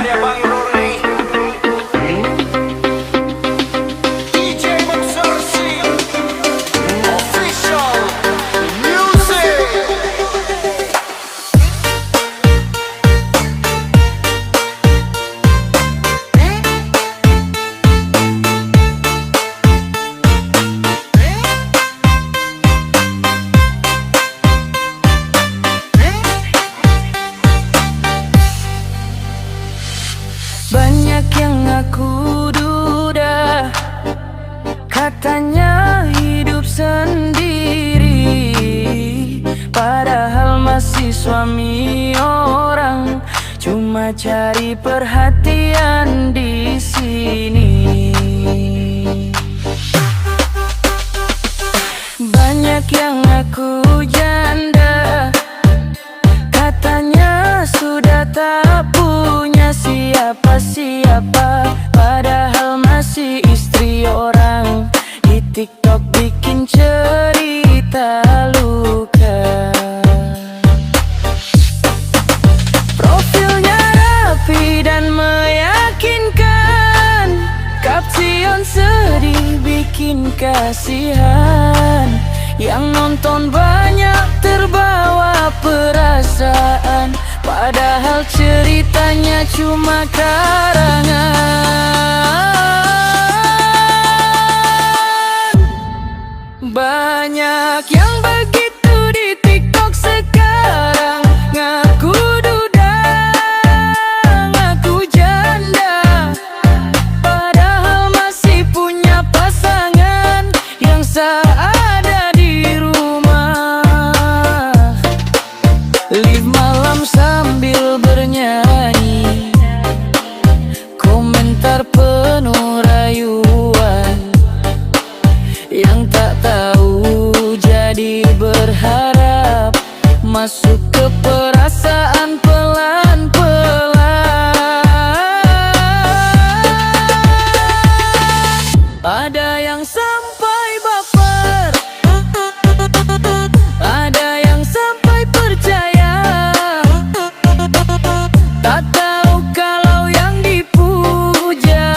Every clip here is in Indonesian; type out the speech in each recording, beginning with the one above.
karya Bang Rory, DJ Moksorsi, Official Music. Banyak yang aku duda, katanya hidup sendiri, padahal masih suami orang, cuma cari perhatian di sini. Banyak yang aku janda, katanya sudah tak punya siapa-siapa, padahal masih istri orang. Di TikTok bikin cerita luka. Profilnya rapi dan meyakinkan, kapsion sedih bikin kasihan. Yang nonton banyak terbawa perasaan, padahal ceritanya cuma karangan. Banyak yang begitu di TikTok sekarang, ngaku duda, ngaku janda, padahal masih punya pasangan yang seada di rumah. Live malam sambil bernyanyi, komentar penuh rayuan. Yang tak tahu jadi berharap, masuk ke perasaan pelan-pelan. Ada yang sampai baper, ada yang sampai percaya, tak tahu kalau yang dipuja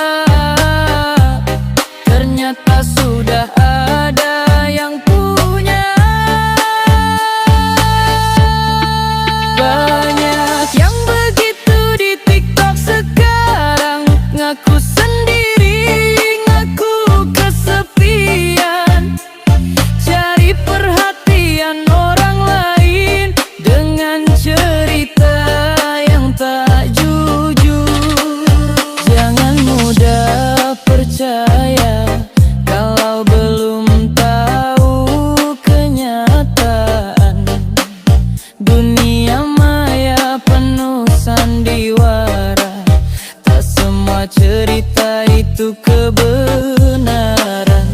ternyata sudah ada yang punya. Banyak yang begitu di TikTok sekarang, ngaku sendiri, ngaku kesepian, cari perhatian orang lain dengan cerita yang tak jujur. Jangan mudah percaya kalau belum tahu kenyataan. Dunia maya penuh sandiwara, tak semua cerita itu kebenaran.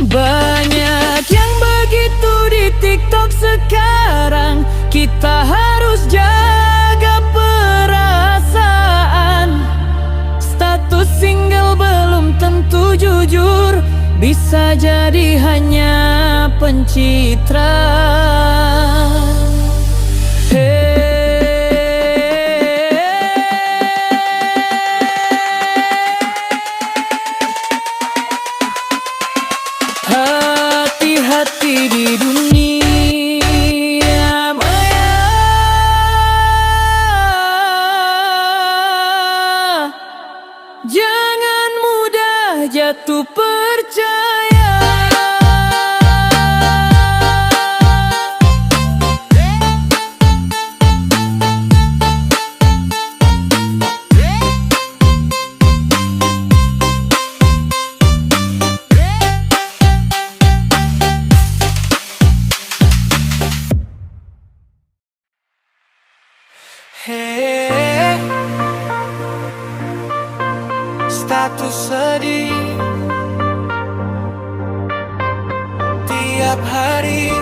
Banyak yang begitu di TikTok sekarang, kita harus jaga perasaan. Status single belum tentu jujur, bisa jadi hanya pencitraan. Hati-hati di dunia maya, jangan mudah jatuh percaya. Hey, status sedih tiap hari,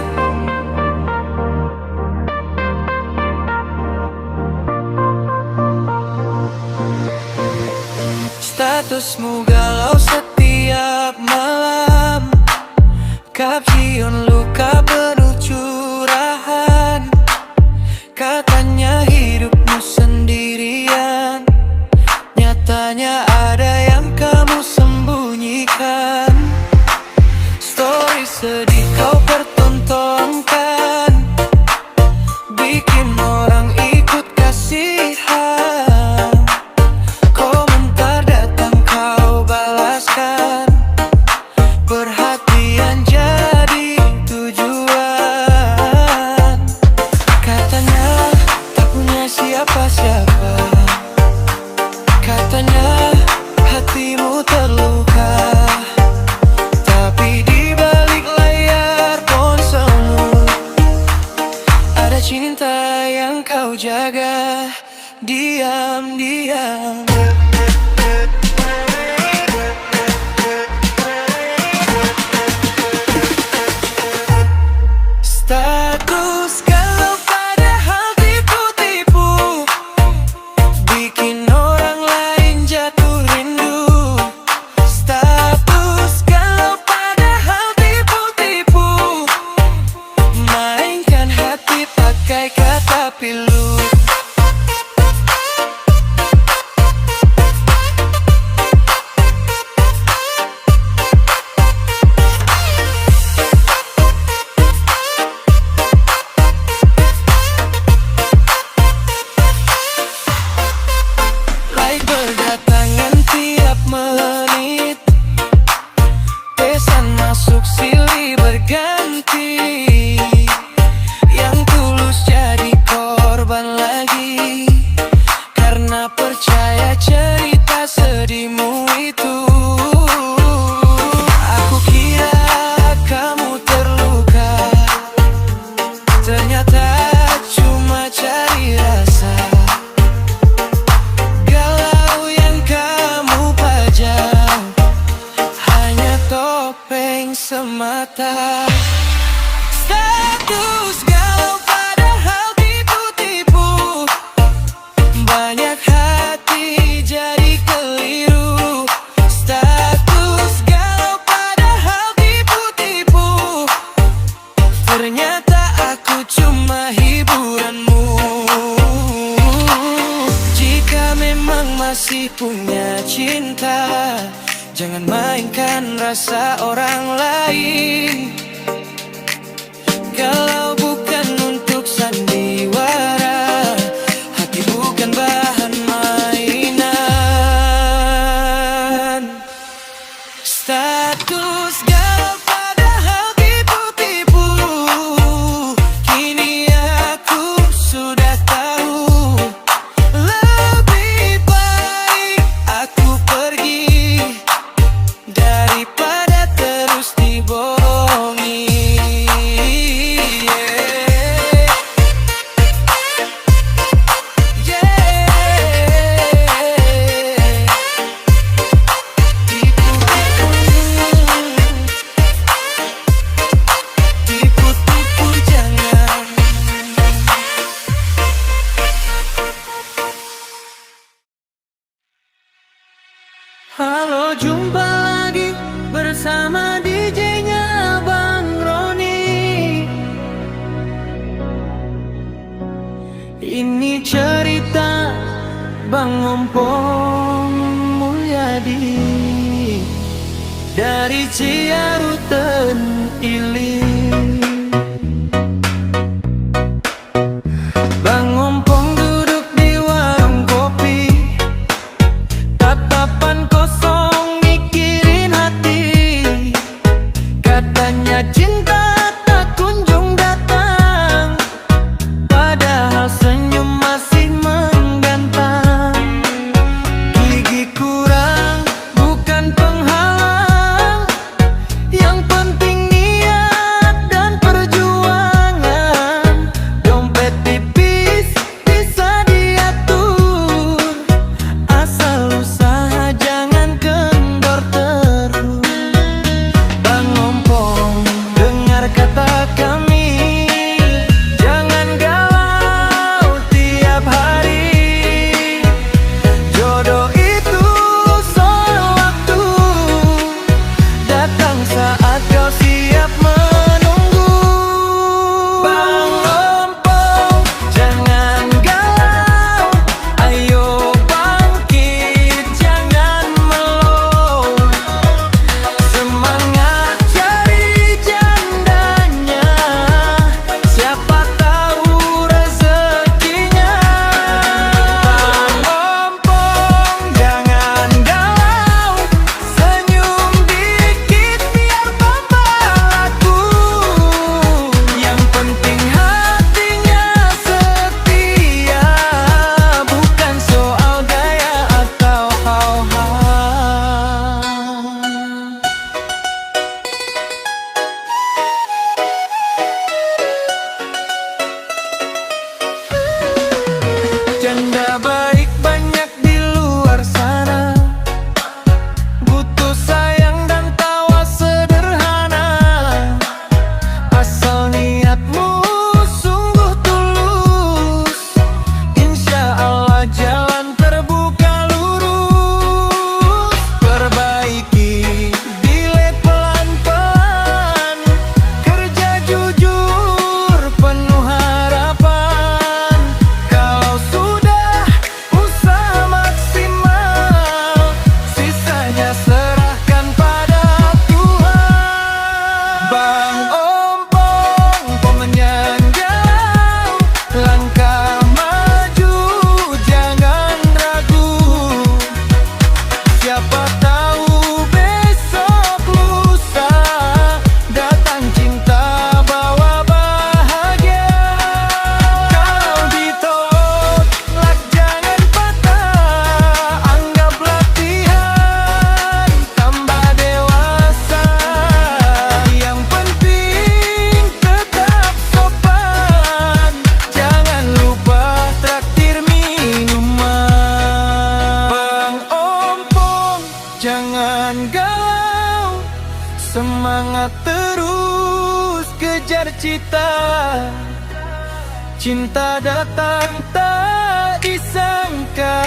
statusmu galau setiap malam, kapsion luka penuh curahan, katanya hidupmu sendiri. diam. Status galau padahal tipu-tipu, bikin orang lain jatuh rindu. Status galau padahal tipu-tipu, mainkan hati pakai kata pilu. Like berdatangan tiap menit, pesan masuk silih berganti. Yang tulus jadi korban lagi, karena percaya cerita sedihmu itu. Aku kira kamu terluka, ternyata cuma cari rasa. Galau yang kamu pajang hanya topeng semata. Status galau padahal tipu-tipu, banyak hati jadi keliru. Status galau padahal tipu-tipu, ternyata aku cuma hiburanmu. Jika memang masih punya cinta, jangan mainkan rasa orang lain. Kalau bukan untuk sandiwara, hati bukan bahan mainan. Status galau padahal tipu-tipu, kini aku sudah tahu. Lebih baik aku pergi daripada terus dibohongi. Tipu-tipu jangan. Halo, jumpa lagi bersama DJ-nya Bang Roni. Ini cerita Bang Ompong Mulyadi dari Ciaruten Ilir. Bang Ompong duduk di warung kopi, tatapan kosong mikirin hati. Katanya cinta tak kunjung datang, padahal senyum masih menggantang. Gigi kurang bukan penghalang, yang penting niat semangat terus kejar cita. Cinta datang tak disangka,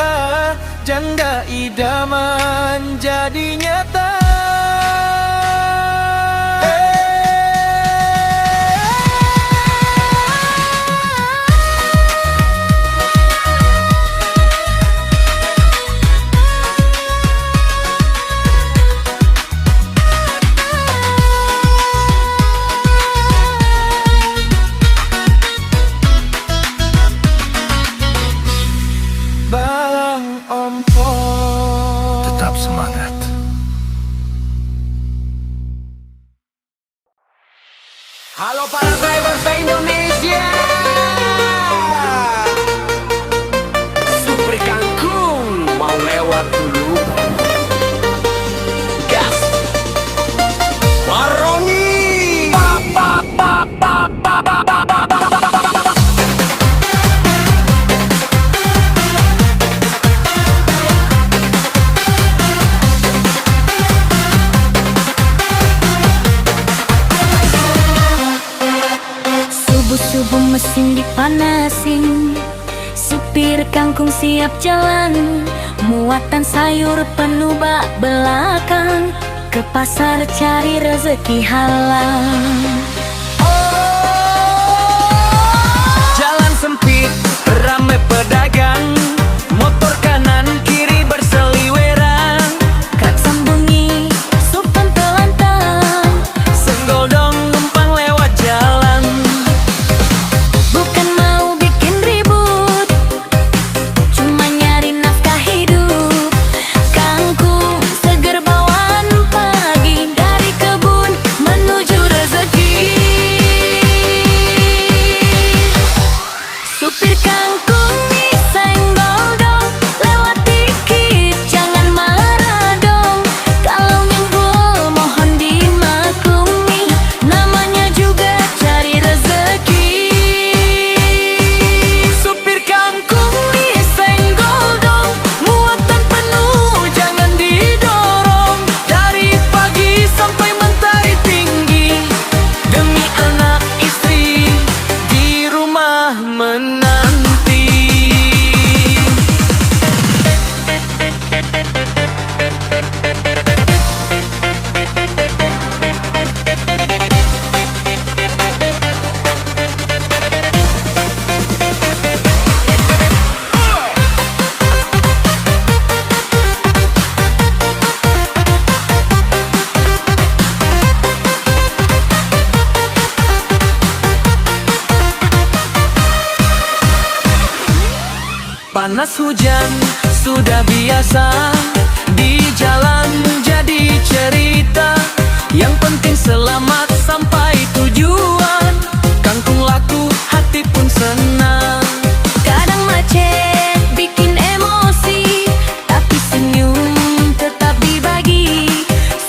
janda idaman jadi nyata. Bang Ompong, Tetap semangat. halo para driver se-Indonesia. Supri Kangkung mau lewat dulu. Gas Warongi. Subuh-subuh mesin dipanasin, supir kangkung siap jalan. Muatan sayur penuh bak belakang, ke pasar cari rezeki halal. Jalan sempit, ramai pedagang, motor kanan kiri berseliweran. Kak sambungi, supan telantang, Senggol dong numpang lewat jalan. bukan mau bikin ribut, cuma nyari nafkah hidup. Kangkung seger bawaan pagi, dari kebun menuju rezeki. Supir kangkung nih senggol dong, lewat dikit jangan marah dong. Kalau nyenggol mohon dimaklumi, namanya juga cari rezeki. Supir kangkung disenggol dong, muatan penuh jangan didorong. Dari pagi sampai mentari tinggi, demi anak istri di rumah menanti. Panas hujan sudah biasa, di jalan jadi cerita. Yang penting selamat sampai tujuan. Kangkung laku, hati pun senang. Kadang macet bikin emosi, tapi senyum tetap dibagi.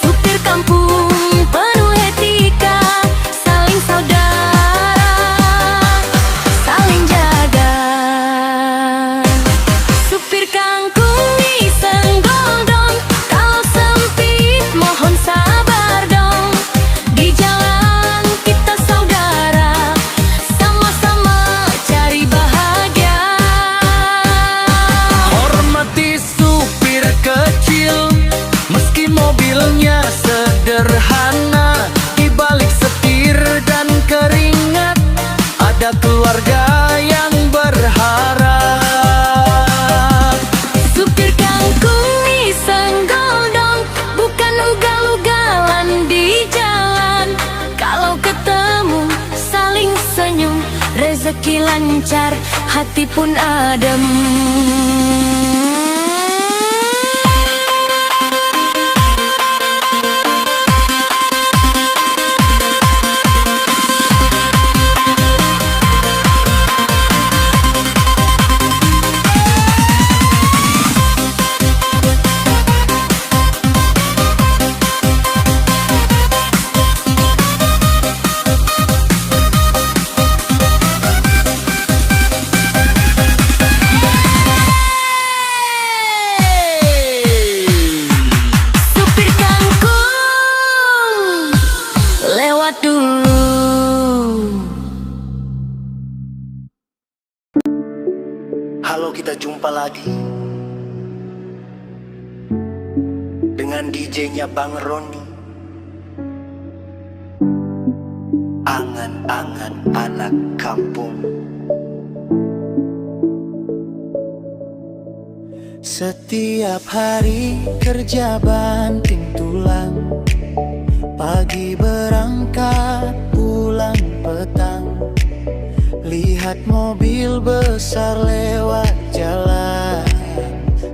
Supir kampung penuh etika, saling saudara, saling jaga. Supir kangkung nih senggol dong, kalau sempit mohon sabar dong. Di jalan kita saudara, sama-sama cari bahagia. Hormati supir kecil, meski mobilnya sederhana. Di balik setir dan keringat, ada keluarga yang berharap. Supir kangkung nih senggol dong, bukan ugal-ugalan di jalan. Kalau ketemu saling senyum, rezeki lancar, hati pun adem. lagi dengan DJ-nya Bang Roni. Angan-angan anak kampung. Setiap hari kerja banting tulang, pagi berangkat pulang petang. Lihat mobil besar lewat jalan,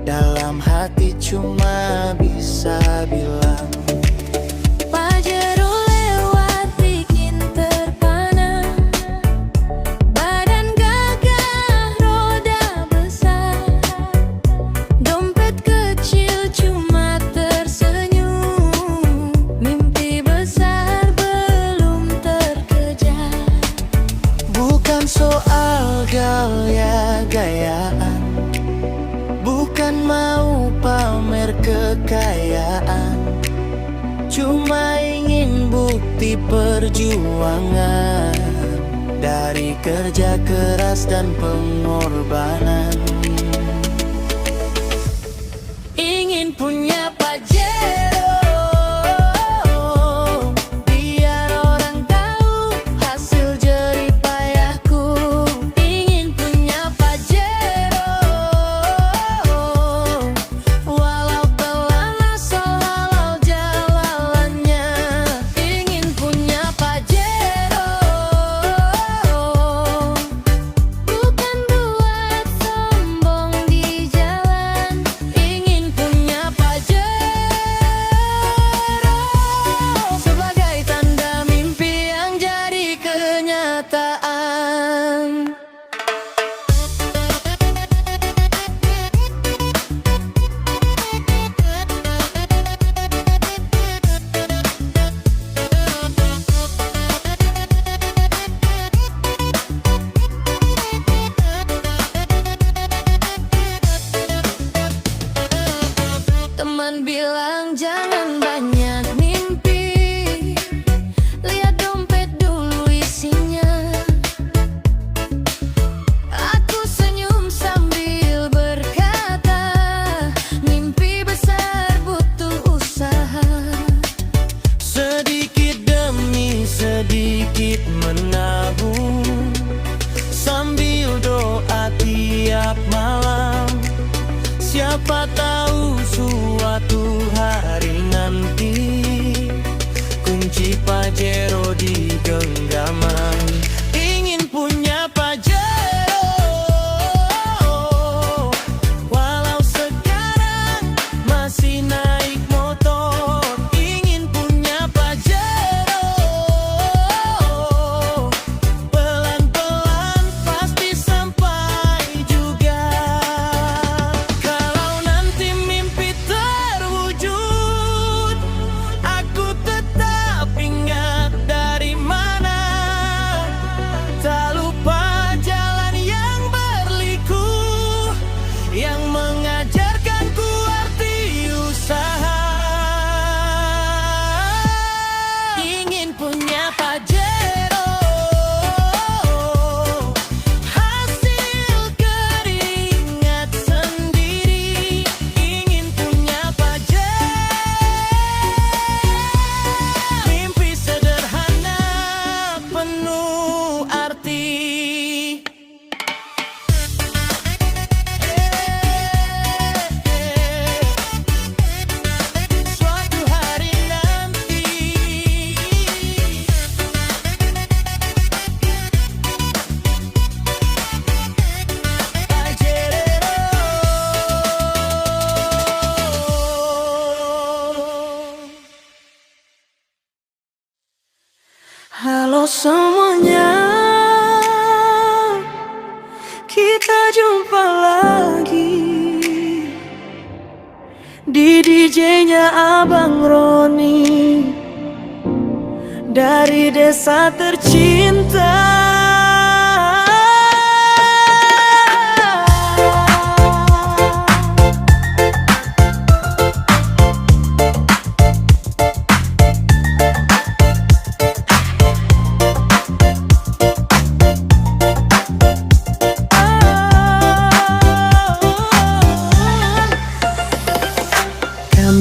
dalam hati cuma bisa bilang Pajero lewat bikin terpana, badan gagah roda besar, dompet kecil cuma tersenyum, mimpi besar belum terkejar. bukan soal gaya-gayaan, bukan mau pamer kekayaan, cuma ingin bukti perjuangan dari kerja keras dan pengorbanan. Ingin punya Pajero, biar orang tahu hasil jerih payahku. Ingin punya Pajero, walau pelan asal halal jalannya. Ingin punya Pajero, bukan buat sombong di jalan. Ingin punya Pajero sebagai tanda mimpi yang jadi kenyataan. Teman bilang jangan banyak mimpi, lihat dompet dulu isinya. Aku senyum sambil berkata, mimpi besar butuh usaha. Sedikit demi sedikit menabung, sambil doa tiap malam. Siapa tahu suatu hari nanti kunci Pajero di genggaman. Ingin punya Pajero, walau sekarang masih naik motor. Ingin punya Pajero, pelan-pelan pasti sampai juga. Kalau nanti mimpi terwujud, aku tetap ingat dari mana. Tak lupa jalan yang berliku, yang mengajarkanku arti usaha. Ingin punya Pajero, hasil keringat sendiri. Ingin punya Pajero, mimpi sederhana penuh arti. Suatu hari nanti Halo semuanya, kita jumpa lagi di DJ-nya Abang Roni dari desa tercinta.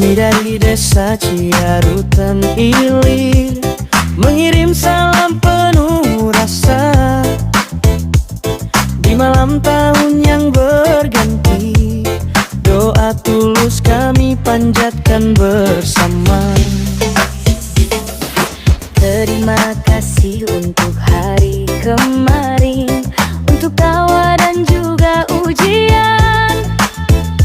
Kami dari desa Ciarutan Ilir mengirim salam penuh rasa di malam tahun yang berganti. Doa tulus kami panjatkan bersama. Terima kasih untuk hari kemarin, untuk tawa dan juga ujian.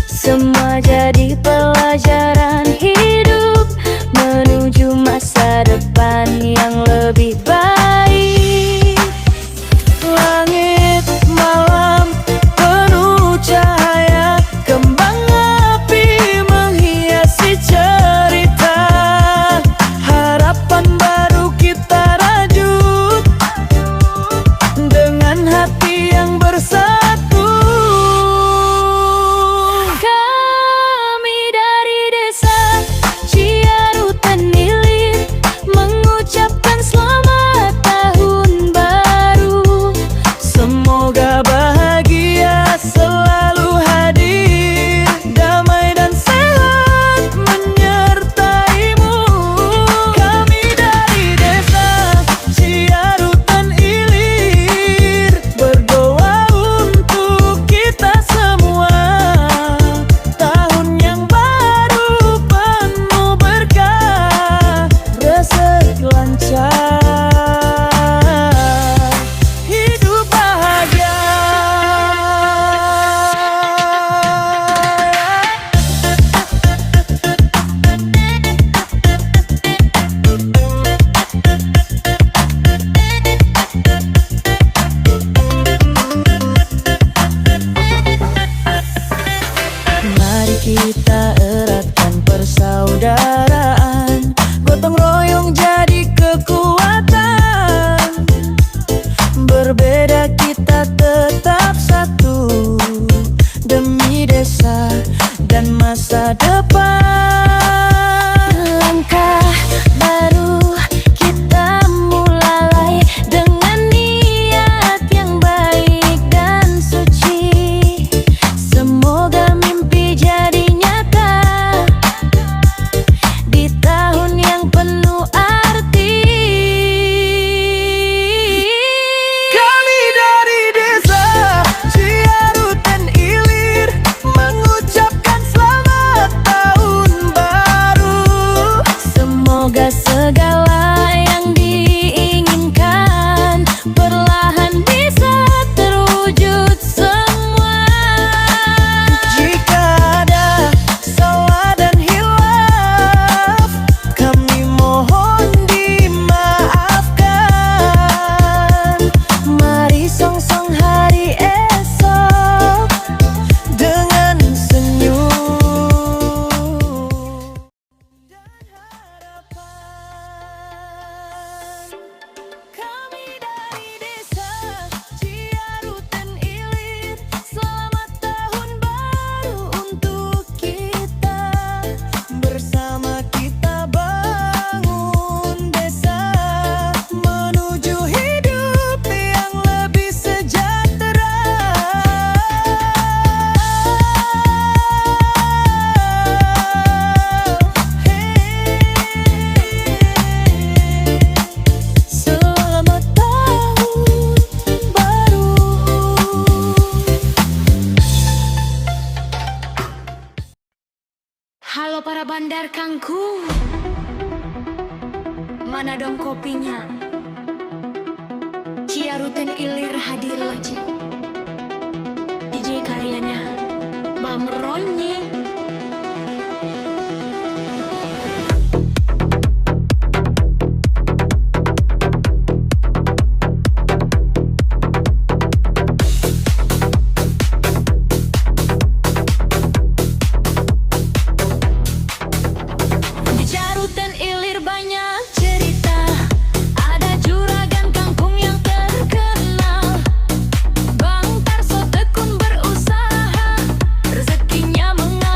Semua jadi pelajaran hidup menuju masa depan yang lebih baik. Langit malam penuh cahaya, kembang api menghiasi cerita. Harapan baru kita rajut dengan hati yang bersatu. Kami dari desa Ciarutan Ilir mengucapkan selamat tahun baru. Semoga bahagia selalu hadir, damai dan sehat menyertaimu. Kami dari desa Ciarutan Ilir berdoa untuk kita semua. Tahun yang baru penuh berkah, rezeki lancar, hidup bahagia. Mari kita eratkan persaudaraan, gotong royong jadi kekuatan. Berbeda kita tetap satu demi desa dan masa depan. Langkah baru kita mulai dengan niat yang baik dan suci. Semoga mimpi jadi nyata di tahun yang penuh arti. Kami dari desa Ciarutan Ilir mengucapkan selamat tahun baru. Semoga segala yang diinginkan perlahan bisa terwujud semua. Jika ada salah dan hilaf, kami mohon dimaafkan. Mari song-song hari esok Dengan senyum dan harapan. Kami dari desa Ciarutan Ilir, selamat tahun baru untuk kita. Bersama kita bangun desa menuju hidup yang lebih sejahtera. Selamat tahun baru. Halo para bandar kangkung, mana dong kopinya? Ciarutan Ilir hadir lagi. DJ karyanya Bang Ronyi. Di Ciarutan Ilir banyak cerita, ada juragan kangkung yang terkenal. Bang Tarso tekun berusaha, rezekinya mengalir.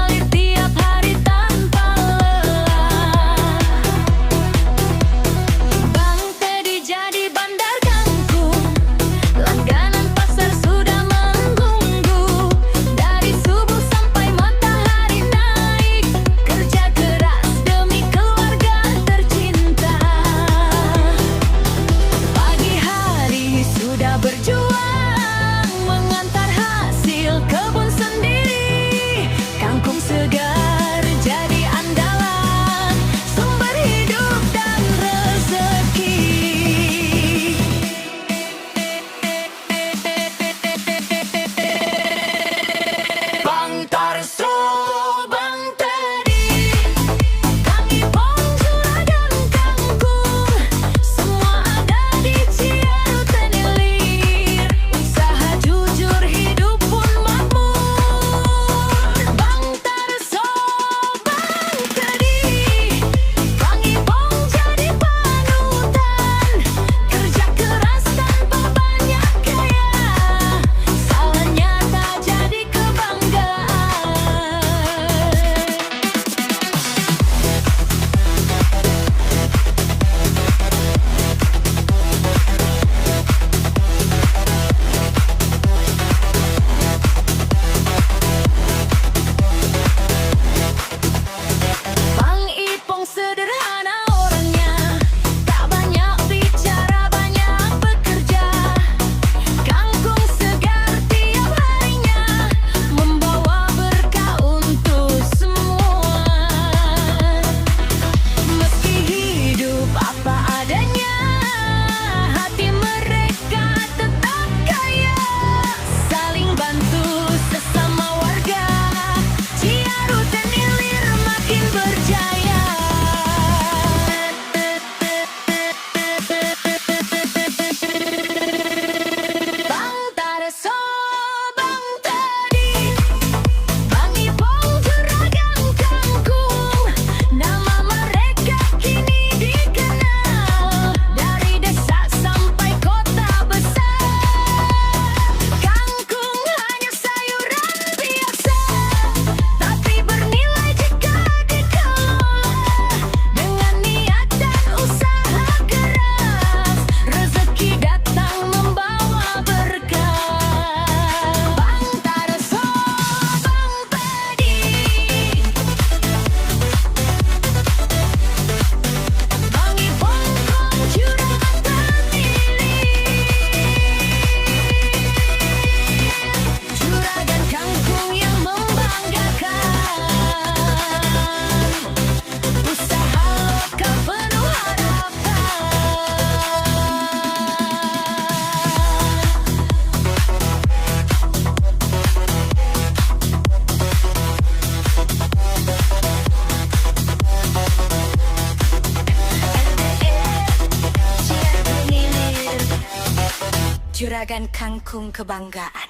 juragan kangkung kebanggaan.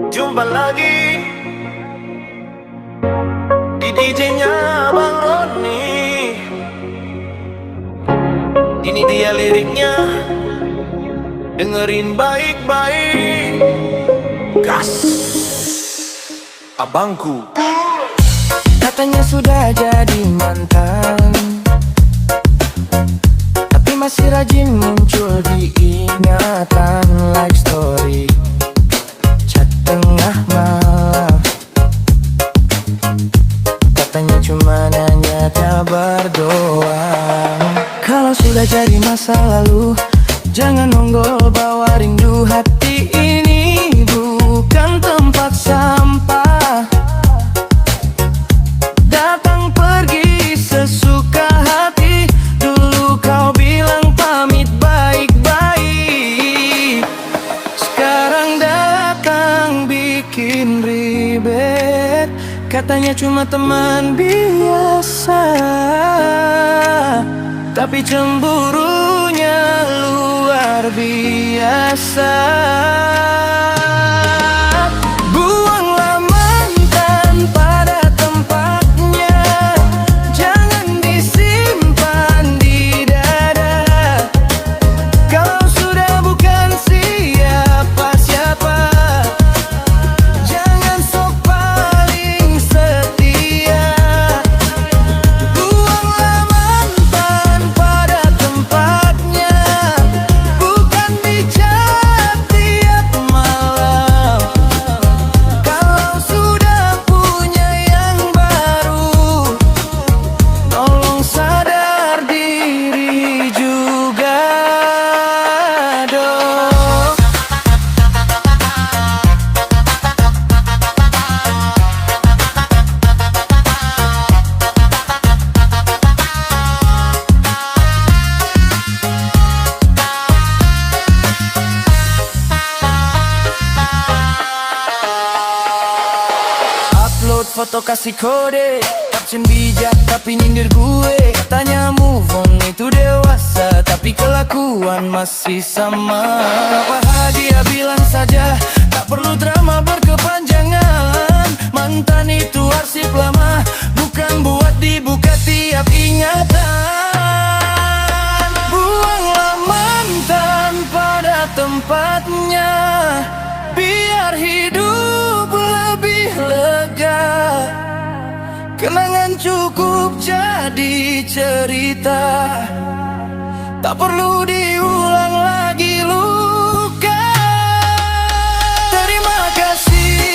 Jumpa lagi di DJ-nya Bang Roni. Ini dia liriknya, dengerin baik-baik. Gas abangku. Katanya sudah jadi mantan, tapi masih rajin muncul di ingatan. Like story, chat tengah malam. Katanya cuma nanya kabar doang. Kalau sudah jadi masa lalu, jangan nonggol bawa rindu. Hati ini bukan tempat sampah, datang pergi sesuka hati. Dulu kau bilang pamit baik-baik, sekarang datang bikin ribet. Katanya cuma teman biasa, tapi cemburunya luar biasa. Buanglah mantan pada tempatnya, jangan disimpan di dada. Kalau sudah bukan siapa-siapa, jangan sok paling setia. Buanglah mantan pada tempatnya, bukan dicap tiap malam. Kalau sudah punya yang baru, tolong sadar diri juga dong. Upload foto kasih kode, caption bijak tapi nyindir gue. Katanya move on itu dewasa, tapi kelakuan masih sama. Wah, dia bilang saja tak perlu drama berkepanjangan. Mantan itu arsip lama, bukan buat dibuka tiap ingatan. Buanglah mantan pada tempatnya, biar hidup lebih lega. Kenangan cukup jadi cerita, tak perlu diulang lagi luka. Terima kasih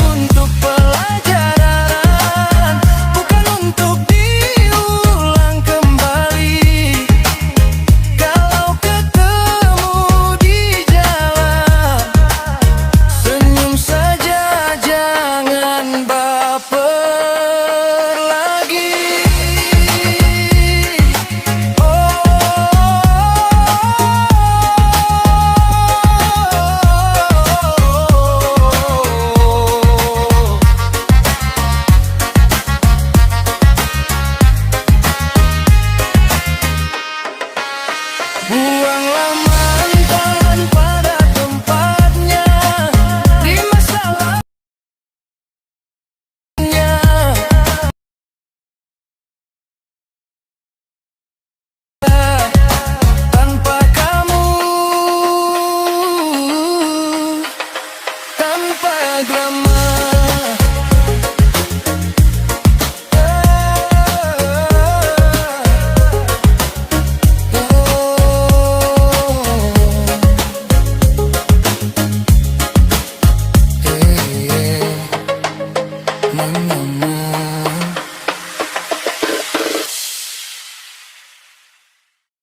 untuk pelajaran, bukan untuk diulang kembali. Kalau ketemu di jalan, senyum saja, jangan baper lagi. Buanglah mantan pada tempatnya, di masa lalunya. Tanpa kamu, tanpa drama. Oh, yeah.